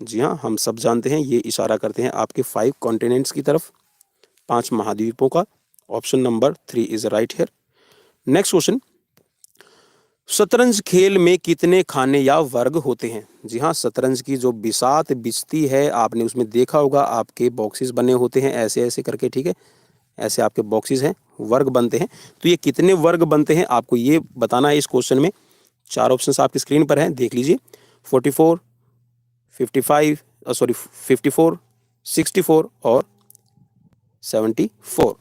जी हाँ, हम सब जानते हैं ये इशारा करते हैं आपके 5 कॉन्टिनेंट्स की तरफ, 5 महाद्वीपों का। Option number 3 is right here. Next question, शतरंज खेल में कितने खाने या वर्ग होते हैं। जी हाँ, शतरंज की जो बिसात बिछती है आपने उसमें देखा होगा आपके बॉक्सेस बने होते हैं ऐसे ऐसे करके, ठीक है, ऐसे आपके बॉक्सेस हैं, वर्ग बनते हैं। तो ये कितने वर्ग बनते हैं आपको ये बताना है इस क्वेश्चन में। चार ऑप्शंस आपकी स्क्रीन पर हैं, देख लीजिए। 44, 55 सॉरी 54, 64 और 74।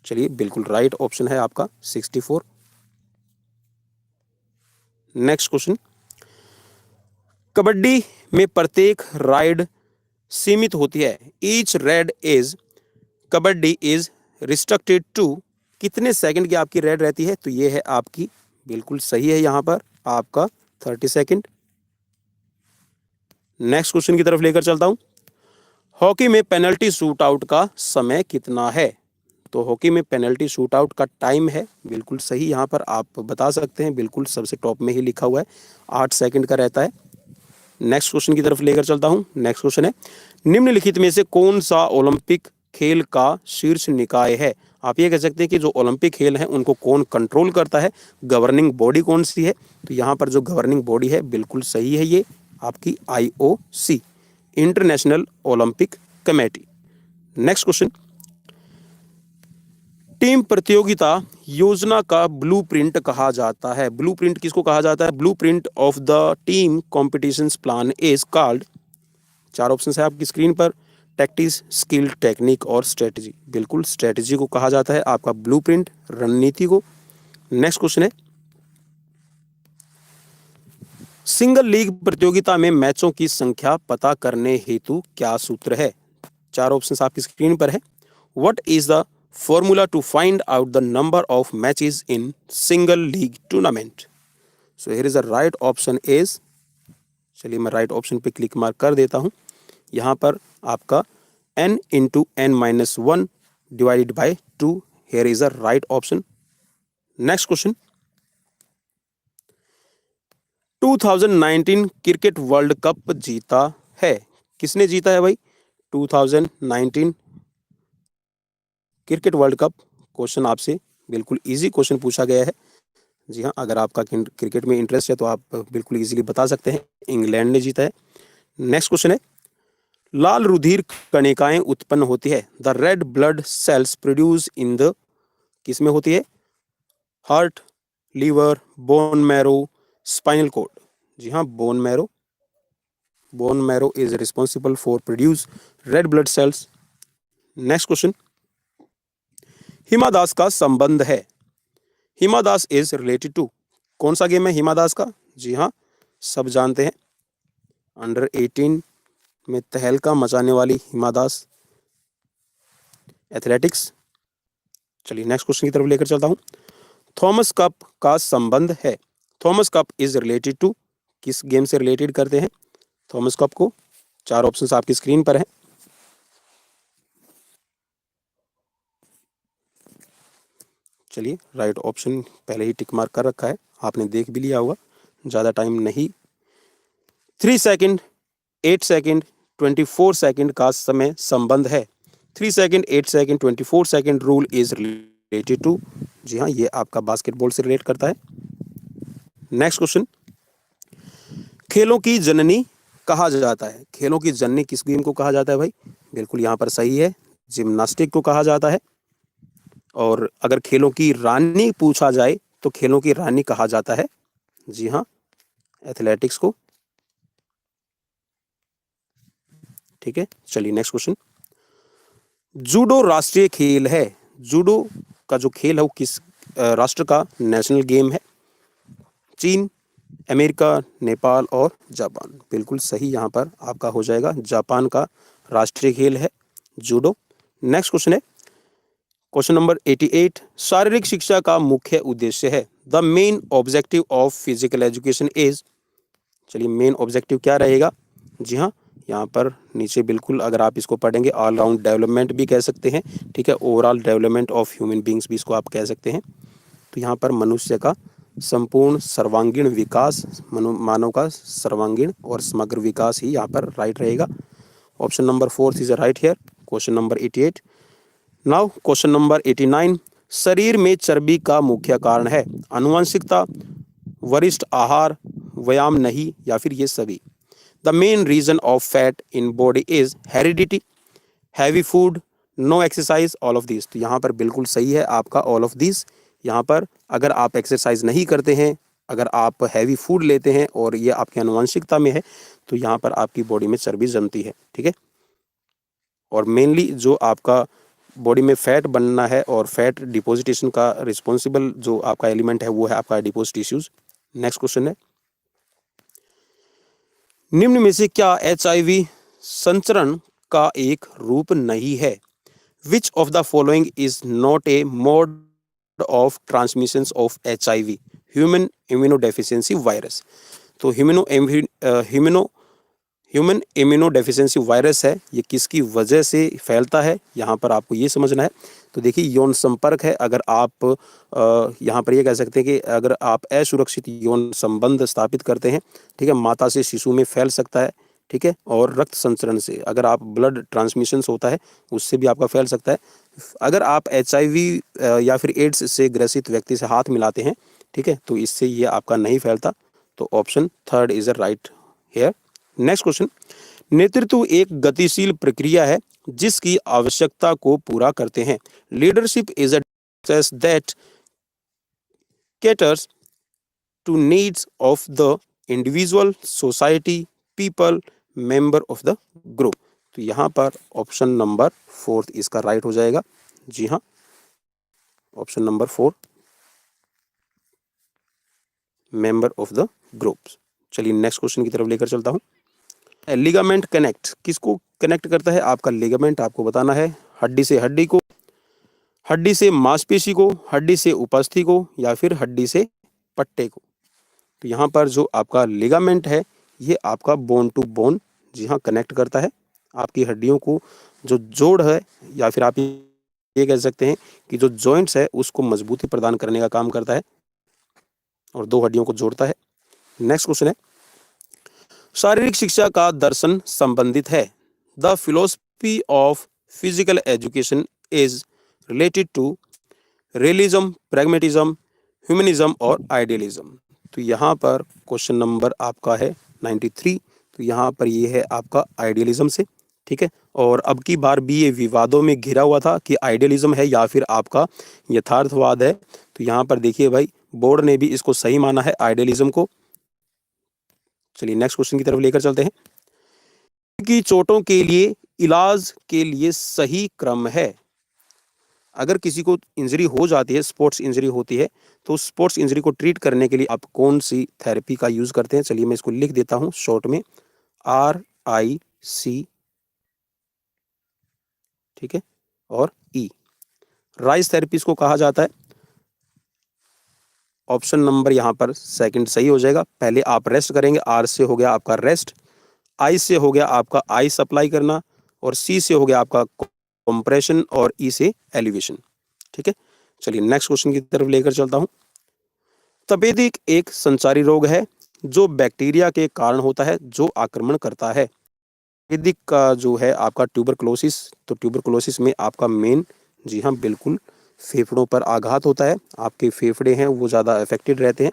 चलिए, बिल्कुल राइट ऑप्शन है आपका 64। नेक्स्ट क्वेश्चन, कबड्डी में प्रत्येक राइड सीमित होती है। Each raid is kabaddi is restricted to, कितने सेकंड की आपकी रेड रहती है। तो ये है आपकी बिल्कुल सही है यहाँ पर आपका 30 सेकंड। नेक्स्ट क्वेश्चन की तरफ लेकर चलता हूं। हॉकी में पेनल्टी शूट आउट का समय कितना है। तो हॉकी में पेनल्टी शूट आउट का टाइम है बिल्कुल सही, यहाँ पर आप बता सकते हैं, बिल्कुल सबसे टॉप में ही लिखा हुआ है 8 सेकंड का रहता है। नेक्स्ट क्वेश्चन की तरफ लेकर चलता हूं। नेक्स्ट क्वेश्चन है, निम्नलिखित में से कौन सा ओलंपिक खेल का शीर्ष निकाय है। आप ये कह सकते हैं कि जो ओलंपिक खेल हैं उनको कौन कंट्रोल करता है, गवर्निंग बॉडी कौन सी है। तो यहाँ पर जो गवर्निंग बॉडी है बिल्कुल सही है, ये आपकी IOC, international Olympic committee. Next question, team प्रतियोगिता योजना का ब्लूप्रिंट कहा जाता है। ब्लूप्रिंट किसको कहा जाता है। Blueprint of the team competitions plan is called. चार ऑप्शन है आपकी स्क्रीन पर, टैक्टिस, स्किल, टेक्निक और स्ट्रेटजी। बिल्कुल स्ट्रेटजी को कहा जाता है आपका ब्लूप्रिंट, रणनीति को। नेक्स्ट क्वेश्चन है, सिंगल लीग प्रतियोगिता में मैचों की संख्या पता करने हेतु क्या सूत्र है। चार ऑप्शन आपकी स्क्रीन पर है। What is the formula to find out the number of matches in single league tournament. So here is the right option is, चलिए मैं राइट ऑप्शन पे क्लिक मार्क कर देता हूं। यहां पर आपका n into n minus 1 divided by 2, here is the right option. Next question, 2019 cricket world cup जीता है। किसने जीता है भाई 2019 क्रिकेट वर्ल्ड कप। क्वेश्चन आपसे बिल्कुल इजी क्वेश्चन पूछा गया है। जी हाँ, अगर आपका क्रिकेट में इंटरेस्ट है तो आप बिल्कुल इजीली बता सकते हैं, इंग्लैंड ने जीता है। नेक्स्ट क्वेश्चन है, लाल रुधिर कणिकाएं उत्पन्न होती है। The red blood cells produce in the, किसमें होती है, heart, liver, bone marrow, spinal cord. जी हाँ, bone marrow, bone marrow is responsible for produce red blood cells. Next question, Hima Das का संबंध है। Hima Das is related to, कौन सा गेम है हिमा दास का। जी हाँ, सब जानते हैं, अंडर 18 में तहलका मचाने वाली हिमा दास, एथलेटिक्स। चलिए नेक्स्ट क्वेश्चन की तरफ लेकर चलता हूं। थॉमस कप का संबंध है। Thomas cup is related to, किस गेम से रिलेटेड करते हैं थॉमस कप को। चार ऑप्शंस आपकी स्क्रीन पर हैं। चलिए, राइट ऑप्शन पहले ही टिक मार्क कर रखा है, आपने देख भी लिया होगा, ज़्यादा टाइम नहीं। 3 सेकंड, 8 सेकंड, 24 सेकंड का समय संबंध है। 3 second, 8 second, 24 second rule is related to, जी हाँ, ये आपका बास्केटबॉल से रिलेट करता है। नेक्स्ट क्वेश्चन, खेलों की जननी कहा जाता है। खेलों की जननी किस गेम को कहा जाता है भाई। बिल्कुल यहाँ पर सही है, जिम्नास्टिक को कहा जाता है। और अगर खेलों की रानी पूछा जाए तो खेलों की रानी कहा जाता है, जी हाँ, एथलेटिक्स को। ठीक है, चलिए नेक्स्ट क्वेश्चन, जूडो राष्ट्रीय खेल है। जूडो का जो खेल है वो किस राष्ट्र का नेशनल गेम है? चीन, अमेरिका, नेपाल और जापान। बिल्कुल सही यहाँ पर आपका हो जाएगा, जापान का राष्ट्रीय खेल है जूडो। नेक्स्ट क्वेश्चन है क्वेश्चन नंबर 88। शारीरिक शिक्षा का मुख्य उद्देश्य है। The main objective of physical education is. चलिए मेन ऑब्जेक्टिव क्या रहेगा? जी हाँ, यहाँ पर नीचे बिल्कुल अगर आप इसको पढ़ेंगे ऑल राउंड डेवलपमेंट भी कह सकते हैं, ठीक है, overall development of human beings भी इसको आप कह सकते हैं। तो यहाँ पर मनुष्य का संपूर्ण सर्वांगीण विकास, मानव का सर्वांगीण और समग्र विकास ही यहाँ पर राइट रहेगा। Option number 4 is right here, question number 88। Now question number 89। शरीर में चर्बी का मुख्य कारण है। आनुवंशिकता, वरिष्ठ आहार, व्यायाम नहीं या फिर ये सभी। The main reason of fat in body is heredity, heavy food, no exercise, all of this. तो यहाँ पर बिल्कुल सही है आपका ऑल ऑफ दिस। यहाँ पर अगर आप एक्सरसाइज नहीं करते हैं, अगर आप हैवी फूड लेते हैं और ये आपकी आनुवंशिकता में है, तो यहाँ पर आपकी बॉडी में चर्बी जमती है, ठीक है। और मेनली जो आपका बॉडी में फैट बनना है और फैट डिपोजिटेशन का रिस्पॉन्सिबल जो आपका एलिमेंट है वो है आपका एडिपोज टिश्यूज। नेक्स्ट क्वेश्चन है, निम्न में से क्या HIV संचरण का एक रूप नहीं है? Which of the following is not a mode of transmission of HIV? Human immunodeficiency virus. तो ह्यूमन इम्यूनोडेफिशिएंसी वायरस है, ये किसकी वजह से फैलता है, यहाँ पर आपको ये समझना है। तो देखिए यौन संपर्क है, अगर आप यहाँ पर ये कह सकते हैं कि अगर आप असुरक्षित यौन संबंध स्थापित करते हैं, ठीक है, माता से शिशु में फैल सकता है, ठीक है। और रक्त संचरण से, अगर आप ब्लड ट्रांसमिशन होता है उससे भी आपका फैल सकता है। अगर आप HIV या फिर एड्स से ग्रसित व्यक्ति से हाथ मिलाते हैं, ठीक है, तो इससे ये आपका नहीं फैलता। तो option 3 is a right here. Next question, नेतृत्व एक गतिशील प्रक्रिया है जिसकी आवश्यकता को पूरा करते हैं। Leadership is a process that caters to needs of the individual, society, people, member of the group। तो यहाँ पर ऑप्शन नंबर 4 इसका राइट हो जाएगा। जी हाँ, option number 4 member of the groups. चलिए नेक्स्ट क्वेश्चन की तरफ लेकर चलता हूँ। लिगामेंट कनेक्ट किसको कनेक्ट करता है? आपका लिगामेंट आपको बताना है हड्डी से हड्डी को, हड्डी से मांसपेशी को, हड्डी से उपस्थि को या फिर हड्डी से पट्टे को। तो यहाँ पर जो आपका लिगामेंट है ये आपका बोन टू बोन, जी हाँ, कनेक्ट करता है आपकी हड्डियों को। जो जोड़ है या फिर आप ये कह सकते हैं कि जो जॉइंट्स है उसको मजबूती प्रदान करने का काम करता है और दो हड्डियों को जोड़ता है। नेक्स्ट क्वेश्चन है, शारीरिक शिक्षा का दर्शन संबंधित है। The philosophy of physical education is related to realism, pragmatism, humanism और आइडियलिज्म। तो यहाँ पर क्वेश्चन नंबर आपका है 93। तो यहाँ पर ये है आपका आइडियलिज्म से, ठीक है। और अब की बार भी ये विवादों में घिरा हुआ था कि आइडियलिज्म है या फिर आपका यथार्थवाद है। तो यहाँ पर देखिए भाई, बोर्ड ने भी इसको सही माना है आइडियलिज्म को। चलिए नेक्स्ट क्वेश्चन की तरफ लेकर चलते हैं कि चोटों के लिए इलाज के लिए सही क्रम है। अगर किसी को इंजरी हो जाती है, स्पोर्ट्स इंजरी होती है, तो स्पोर्ट्स इंजरी को ट्रीट करने के लिए आप कौन सी थेरेपी का यूज करते हैं? चलिए मैं इसको लिख देता हूं शॉर्ट में, RIC, ठीक है, और E। राइस थेरेपी इसको कहा जाता है। ऑप्शन नंबर यहाँ पर सेकंड सही हो जाएगा। पहले आप रेस्ट करेंगे, R से हो गया आपका रेस्ट, I से हो गया आपका आई सप्लाई करना, और C से हो गया आपका कंप्रेशन, और E से एलिवेशन, ठीक है। चलिए नेक्स्ट क्वेश्चन की तरफ लेकर चलता हूं। तपेदिक एक संचारी रोग है जो बैक्टीरिया के कारण होता है जो आक्रमण करता है। तपेदिक का जो है आपका ट्यूबरकुलोसिस, तो ट्यूबरकुलोसिस में आपका मेन, जी हाँ बिल्कुल, फेफड़ों पर आघात होता है, आपके फेफड़े हैं वो ज़्यादा अफेक्टेड रहते हैं,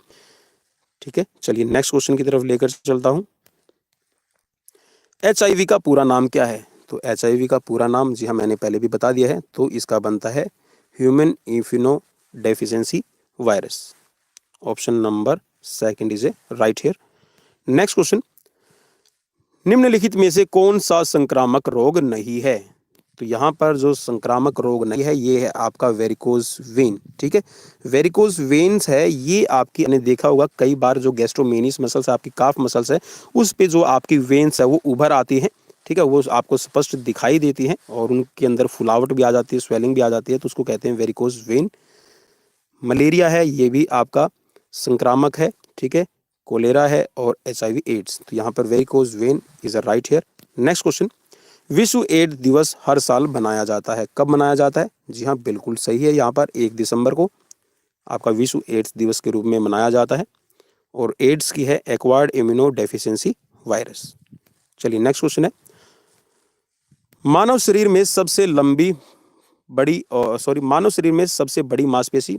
ठीक है। चलिए नेक्स्ट क्वेश्चन की तरफ लेकर चलता हूँ। HIV का पूरा नाम क्या है? तो HIV का पूरा नाम, जी हाँ मैंने पहले भी बता दिया है, तो इसका बनता है human immunodeficiency virus. Option number second is a right here. Next question, निम्नलिखित में से कौन सा संक्रामक रोग नहीं है? तो यहाँ पर जो संक्रामक रोग नहीं है, ये है आपका वेरिकोज वेन। ठीक है, वेरिकोज वेन्स है ये आपकी, आपने देखा होगा कई बार जो गैस्ट्रोमेनिस मसल्स है, आपकी काफ मसल्स है, उस पे जो आपकी वेन्स है वो उभर आती हैं। ठीक है, वो आपको स्पष्ट दिखाई देती हैं और उनके अंदर फुलावट भी आ जाती है, स्वेलिंग भी आ जाती है, तो उसको कहते हैं वेरिकोज वेन। मलेरिया है, ये भी आपका संक्रामक है। ठीक है, कोलेरा है और HIV एड्स। तो यहाँ पर varicose vein is a right here. Next question, विश्व एड्स दिवस हर साल मनाया जाता है, कब मनाया जाता है? जी हाँ, बिल्कुल सही है, यहाँ पर 1 दिसंबर को आपका विश्व एड्स दिवस के रूप में मनाया जाता है और एड्स की है एक्वायर्ड इम्यूनो डेफिशिएंसी वायरस। चलिए नेक्स्ट क्वेश्चन है, मानव शरीर में सबसे बड़ी मांसपेशी,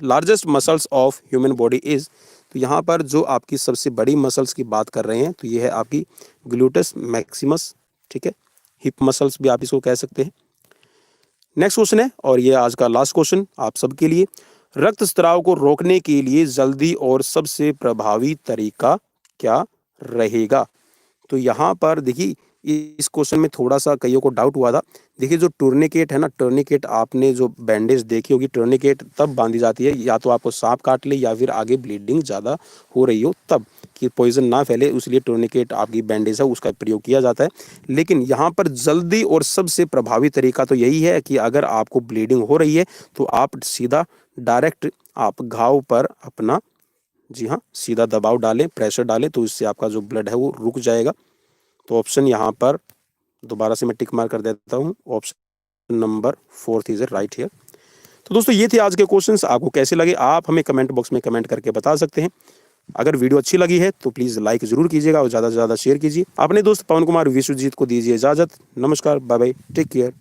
largest muscles of human body is. तो यहाँ पर जो आपकी सबसे बड़ी मसल्स की बात कर रहे हैं तो ये है आपकी ग्लूटस मैक्सिमस। ठीक है, हिप मसल्स भी आप इसको कह सकते हैं। नेक्स्ट क्वेश्चन है और ये आज का लास्ट क्वेश्चन आप सबके लिए, रक्त स्राव को रोकने के लिए जल्दी और सबसे प्रभावी तरीका क्या रहेगा? तो यहाँ पर देखिए, इस क्वेश्चन में थोड़ा सा कईयों को डाउट हुआ था। देखिए जो टूर्निकेट है ना, टूर्निकेट आपने जो बैंडेज देखी होगी, टूर्निकेट तब बांधी जाती है या तो आपको सांप काट ले या फिर आगे ब्लीडिंग ज़्यादा हो रही हो, तब कि पॉइजन ना फैले, इसलिए टूर्निकेट आपकी बैंडेज है उसका प्रयोग किया जाता है। लेकिन यहाँ पर जल्दी और सबसे प्रभावी तरीका तो यही है कि अगर आपको ब्लीडिंग हो रही है तो आप सीधा डायरेक्ट आप घाव पर अपना, जी हाँ, सीधा दबाव डालें, प्रेशर डालें, तो इससे आपका जो ब्लड है वो रुक जाएगा। तो ऑप्शन यहाँ पर दोबारा से मैं टिक मार कर देता हूँ, option number 4 is right here. तो दोस्तों ये थे आज के क्वेश्चंस, आपको कैसे लगे आप हमें कमेंट बॉक्स में कमेंट करके बता सकते हैं। अगर वीडियो अच्छी लगी है तो प्लीज लाइक जरूर कीजिएगा और ज़्यादा से ज़्यादा शेयर कीजिए। अपने दोस्त पवन कुमार विश्वजीत को दीजिए इजाजत। नमस्कार, बाय बाय, टेक केयर।